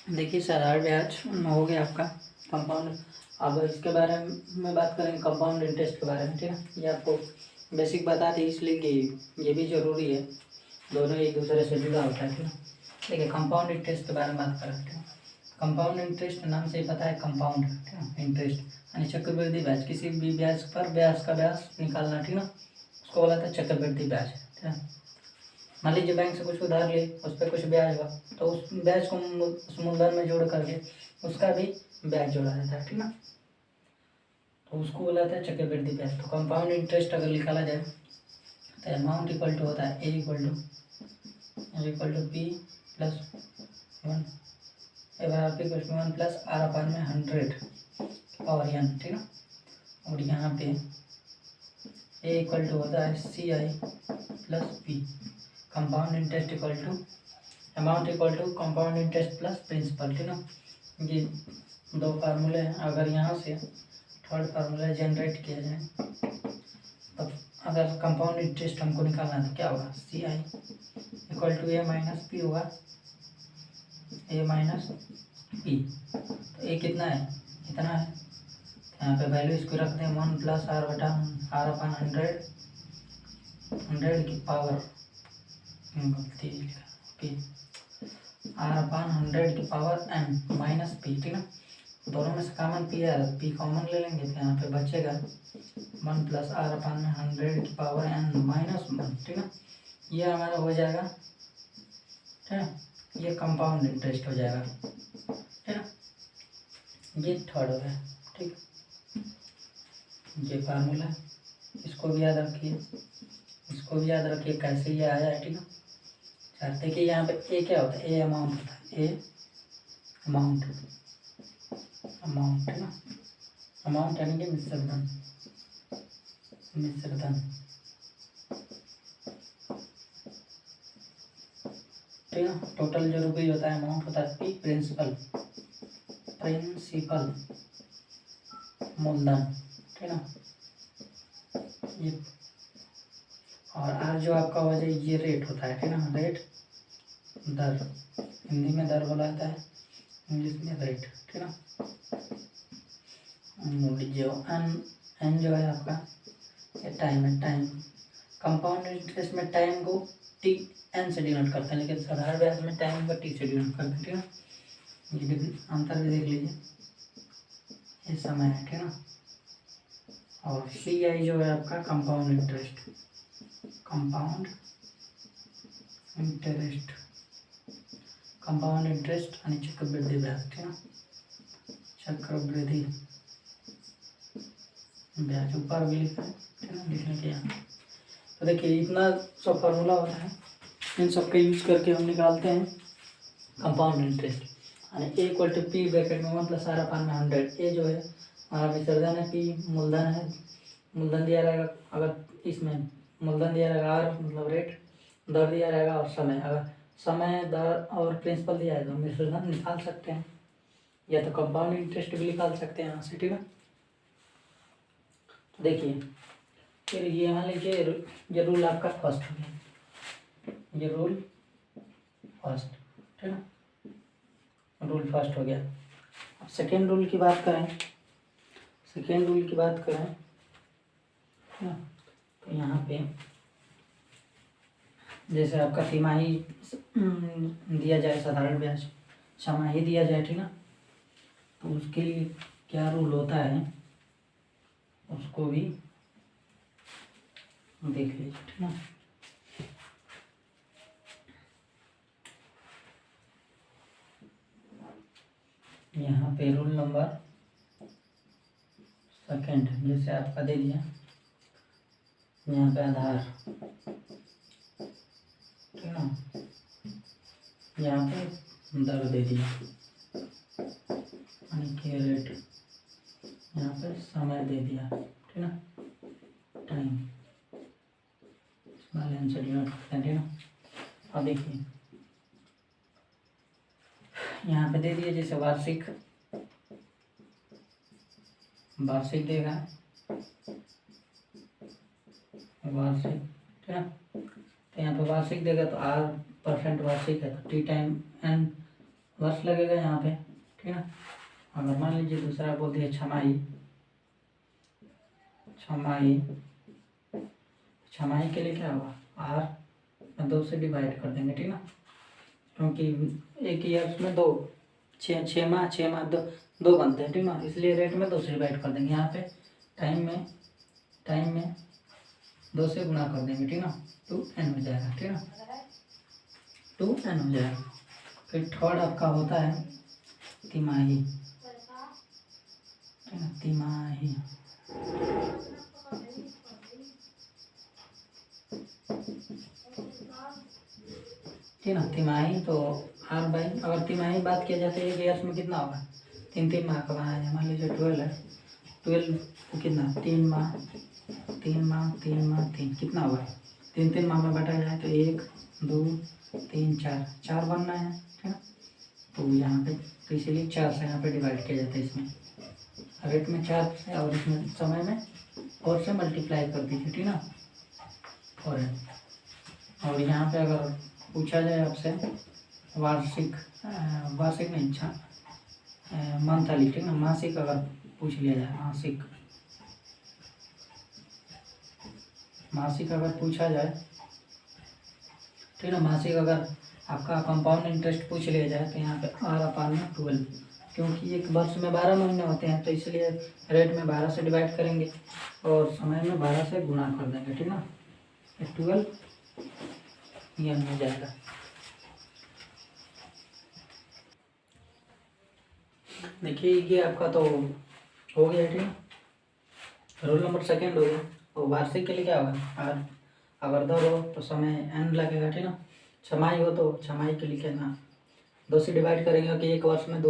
देखिए साधारण ब्याज हो गया आपका कंपाउंड। अब इसके बारे में बात करेंगे कंपाउंड इंटरेस्ट के बारे में, ठीक है। ये आपको बेसिक बता दी इसलिए कि ये भी ज़रूरी है, दोनों एक दूसरे से जुड़ा होता है, ठीक है। देखिए कंपाउंड इंटरेस्ट के बारे में बात करें, ठीक है। कंपाउंड इंटरेस्ट नाम से ही पता है, कंपाउंड, ठीक है, इंटरेस्ट यानी चक्रवृद्धि ब्याज। किसी भी ब्याज पर ब्याज का ब्याज निकालना, ठीक है ना, उसको बोला था चक्रवृद्धि ब्याज, ठीक है। मान लीजिए बैंक से कुछ उधार लिए, उस पर कुछ ब्याज हुआ, तो उस ब्याज को उस मूलधन में जोड़ करके उसका भी ब्याज जोड़ा जाता है, ठीक ना, तो उसको बोला जाता है चक्रवृद्धि ब्याज। तो कंपाउंड इंटरेस्ट अगर निकाला जाए तो अमाउंट इक्वल टू होता है A equal to P plus 1 P equal to 1 plus R अपान में 100 और एन, ठीक ना। और यहाँ पे ए इक्वल टू होता है C I plus P. Compound interest equal to amount equal to compound interest plus principal, ठीक ना। ये दो फार्मूले हैं। अगर यहाँ से थर्ड फार्मूला जनरेट किया जाए तो अगर कंपाउंड इंटरेस्ट हमको निकालना है तो क्या होगा, C I equal to A minus P होगा, ए माइनस पी। तो ए कितना है, इतना है, यहाँ पे वैल्यू इसको रख दें 1 प्लस आर बटा आर अपान 100 की पावर पी आर अपान 100 की पावर एन माइनस पी, ठीक ना। दोनों में से कॉमन पी है, पी कॉमन ले लेंगे तो यहाँ पे बचेगा 1 प्लस आर अपान में 100 की पावर एन माइनस 1, ठीक ना। ये हमारा हो जाएगा, ठीक है, ये कंपाउंड इंटरेस्ट हो जाएगा, ठीक ना। ये थर्ड हो गया, ठीक। ये फार्मूला इसको भी याद रखिए, इसको भी याद रखिए कैसे ये आया है, ठीक है। देखिए यहाँ पे ए क्या होता है, ए अमाउंट होता है, ए अमाउंट, ठीक ना। अमाउंट यानी कि मिश्रधन, ठीक ना। टोटल जो रुपये होता है अमाउंट होता है पी, प्रिंसिपल मूलधन, ठीक ना। ये और आर जो आपका हो जाए ये रेट होता है, ठीक ना, रेट दर, हिंदी में दर बोला जाता है, इंग्लिश में रेट, ठीक ना। जो एन जो है आपका ये टाइम है, टाइम। कंपाउंड इंटरेस्ट में टाइम को टी एन से डिनोट करते हैं, लेकिन साधारण ब्याज में टाइम को टी से डिनोट करते हैं, ठीक ना। ये अंतर भी देख लीजिए, ये समय है, ठीक ना। और सी आई जो है आपका कंपाउंड इंटरेस्ट, कंपाउंड इंटरेस्ट यानी चक्रवृद्धि ब्याज, ठीक ना, चक्रवृद्धि ब्याज ऊपर भी लिखा है, ठीक ना, लिखने के यहाँ। तो देखिए इतना सब फार्मूला होता है, इन सब का यूज करके हम निकालते हैं कंपाउंड इंटरेस्ट। यानी ए इक्वल टू पी ब्रैकेट में 1 प्लस आर अपान में 100। ए जो है हमारा विसर्जन है, पी मूलधन है, मूलधन दिया रहेगा, अगर इसमें मूलधन दिया रहेगा आर मतलब रेट, दर दिया रहेगा और समय, अगर समय दर और प्रिंसिपल दिया है तो हम विसर्जन निकाल सकते हैं, या तो कंपाउंड इंटरेस्ट भी निकाल सकते हैं यहाँ से, ठीक है। तो देखिए फिर ये मान लीजिए ये रूल आपका फर्स्ट हो गया, ये रूल फर्स्ट, ठीक है, रूल फर्स्ट हो गया। अब सेकेंड रूल की बात करें, ना, तो यहाँ पे जैसे आपका तिमाही दिया जाए, साधारण ब्याज छमाही दिया जाए, ठीक ना, तो उसके लिए क्या रूल होता है उसको भी देख लीजिए, ठीक ना। यहाँ पे रूल नंबर सेकेंड जैसे आपका दे दिया, यहाँ पे आधार, ठीक ना, यहाँ पे दर दे दिया यानी कि रेट, यहाँ पे समय दे दिया, ठीक ना, टाइम, स्मॉल आंसर डिनोट करते हैं, ठीक ना। अब देखिए यहाँ पे दे दिए जैसे वार्षिक देगा, वार्षिक, ठीक है। तो यहाँ पे वार्षिक देगा तो R% वार्षिक है तो T टाइम N वर्ष लगेगा यहाँ पे, ठीक है। अगर मान लीजिए दूसरा बोल दिया छमाही, छमाही, छमाही के लिए क्या होगा, आर 2 से डिवाइड कर देंगे, ठीक ना, क्योंकि एक ईयर में 2 छः माह दो बनते हैं, ठीक ना, इसलिए रेट में 2 से डिवाइड कर देंगे। यहाँ पे टाइम में 2 से गुना कर देंगे, ठीक ना, 2n हो जाएगा, ठीक ना, 2n हो जाएगा। फिर थर्ड आपका होता है तिमाही, ठीक ना, तिमाही, ठीक ना, तिमाही। तो आर बाई, अगर तिमाही बात किया जाती है ईयर्स में कितना होगा, 3 माह का बनाया है, मान लीजिए 12 है, 12 कितना 3 माह, 3 कितना होगा, 3 माह में बांटा जाए तो 1 2 3 4 बनना है, ठीक है। तो यहाँ पे तो इसीलिए 4 से यहाँ पे डिवाइड किया जाता है, इसमें रेट में 4 से और इसमें समय में 4 से मल्टीप्लाई कर दीजिए, ठीक ना, और यहाँ पे अगर पूछा जाए आपसे वार्षिक नहीं, मंथली, ठीक ना, मासिक अगर पूछ लिया जाए, मासिक अगर पूछा जाए, ठीक है, मासिक अगर आपका कंपाउंड इंटरेस्ट पूछ लिया जाए तो यहाँ पे R/12, क्योंकि एक वर्ष में 12 महीने होते हैं तो इसलिए रेट में 12 से डिवाइड करेंगे और समय में 12 से गुणा कर देंगे, ठीक ना, 12 ये हो जाएगा। देखिए ये आपका तो हो गया, ठीक है, रोल नंबर सेकंड हो गया। और वार्षिक के लिए क्या होगा, आर, अगर 2 हो तो समय n लगेगा, ठीक ना, छमाही हो तो छमाही के लिए क्या ना 2 से डिवाइड करेंगे कि एक वर्ष में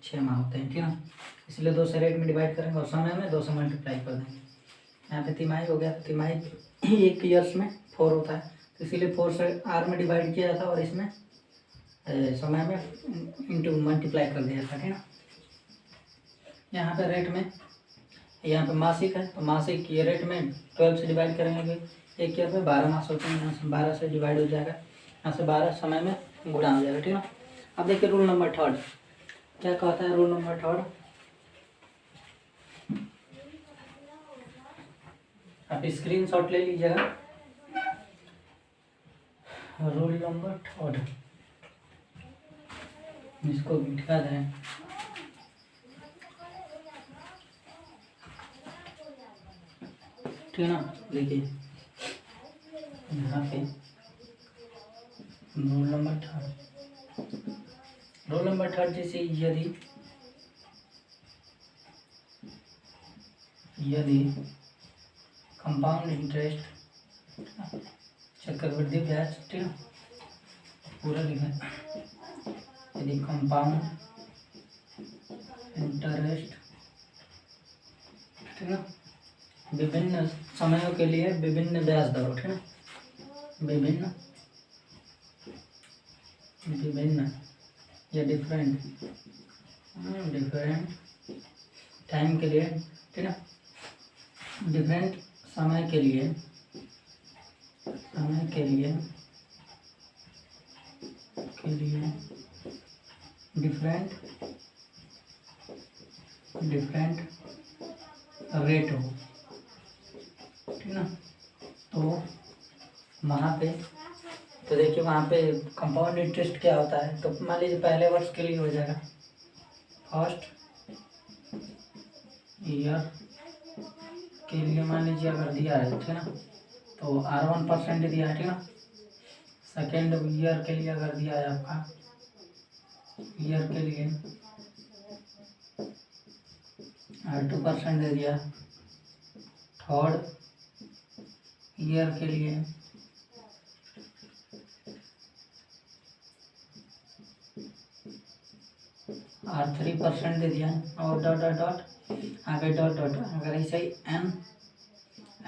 6 माह होते हैं, ठीक ना, इसलिए 2 से रेट में डिवाइड करेंगे और समय में 2 से मल्टीप्लाई कर देंगे। यहाँ पे तिमाही हो गया, तिमाही एक ईयर्स में 4 होता है तो इसीलिए 4 से आर में डिवाइड किया जाता है और इसमें समय में इंटू मल्टीप्लाई कर दिया था, ठीक ना। यहाँ पे रेट में, यहाँ पे मासिक है तो मासिक ये रेट में 12 से डिवाइड करेंगे, एक ईयर में 12 मास होते हैं, यहाँ से 12 से डिवाइड हो जाएगा, यहाँ से 12 समय में गुणा हो जाएगा, ठीक है। अब देखिए रूल नंबर थर्ड क्या कहता है, रूल नंबर थर्ड आप स्क्रीनशॉट ले लीजिएगा। रूल नंबर थर्ड, इसको दिखा दें, ठीक है ना। देखिए यहाँ पे रोल नंबर थर्ड जैसे यदि कंपाउंड इंटरेस्ट चक्रवृद्धि ब्याज, ठीक है, पूरा लिखा, यदि कंपाउंड इंटरेस्ट, ठीक है, विभिन्न समयों के लिए विभिन्न ब्याज दरों, ठीक है, विभिन्न या डिफरेंट टाइम के लिए, ठीक है, डिफरेंट समय के लिए डिफरेंट रेट हो, ठीक ना। तो वहाँ पे तो देखिए वहाँ पे कंपाउंड इंटरेस्ट क्या होता है, तो मान लीजिए पहले वर्ष के लिए हो जाएगा, फर्स्ट ईयर के लिए मान लीजिए अगर दिया है, ठीक है ना, तो R1% दिया है, ठीक है ना। सेकेंड ईयर के लिए अगर दिया है आपका ईयर के लिए R2% दे दिया, थर्ड ईयर के लिए R3% दे दिया, और डॉट डॉट डॉट आगे डॉट डॉट, अगर ऐसे ही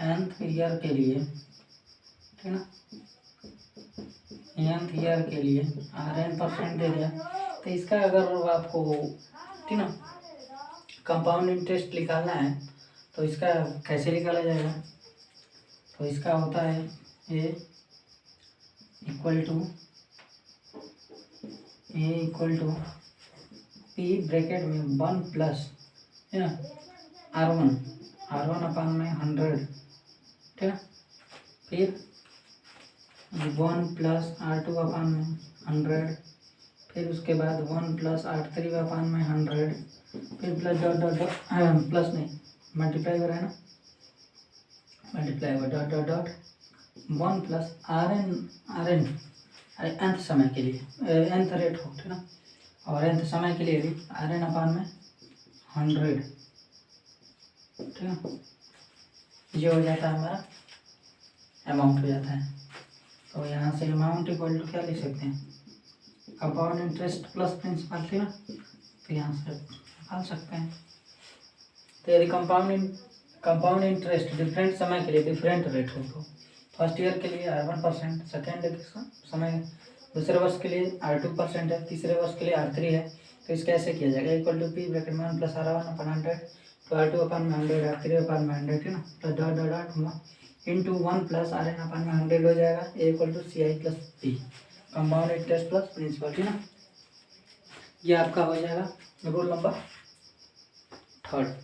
nth ईयर के लिए, ठीक है ना, nth ईयर के लिए Rn% दे दिया। तो इसका अगर आपको, ठीक ना, कंपाउंड इंटरेस्ट निकालना है तो इसका कैसे निकाला जाएगा, तो इसका होता है A equal to P bracket में 1 प्लस है ना R1 अपान में 100, ठीक है। फिर 1 प्लस R2 अपान में 100, फिर उसके बाद 1 प्लस R3 अपान में 100, फिर plus dot dot dot plus नहीं मल्टीप्लाई हो रहा है ना, मल्टीप्लाई हुआ dot dot dot 1 plus Rn nth समय के लिए nth रेट हो, ठीक ना, और nth समय के लिए भी Rn अपान में 100, ठीक है। ये हो जाता है हमारा अमाउंट हो जाता है। तो यहाँ से अमाउंट इक्वल टू क्या लिख सकते हैं, कंपाउंड इंटरेस्ट प्लस प्रिंसिपल, ठीक है। तो यहाँ से निकाल सकते हैं। तो यदि कंपाउंड इंटरेस्ट डिफरेंट समय के लिए डिफरेंट रेट हो तो फर्स्ट ईयर के लिए R1%, सेकेंड समय दूसरे वर्ष के लिए R2% है, तीसरे वर्ष के लिए R3 है। तो इसका ऐसे किया जाएगा इक्वल टू पी ब्रैकेट में 1 प्लस R1 अपन 100, तो R2 अपन में 100, R3 अपन में 100, ठीक ना, plus dot dot dot into 1 plus Rn अपन में 100 हो जाएगा, A equal to CI plus P compound interest plus principal, ठीक ना। ये आपका हो जाएगा रूल नंबर 3।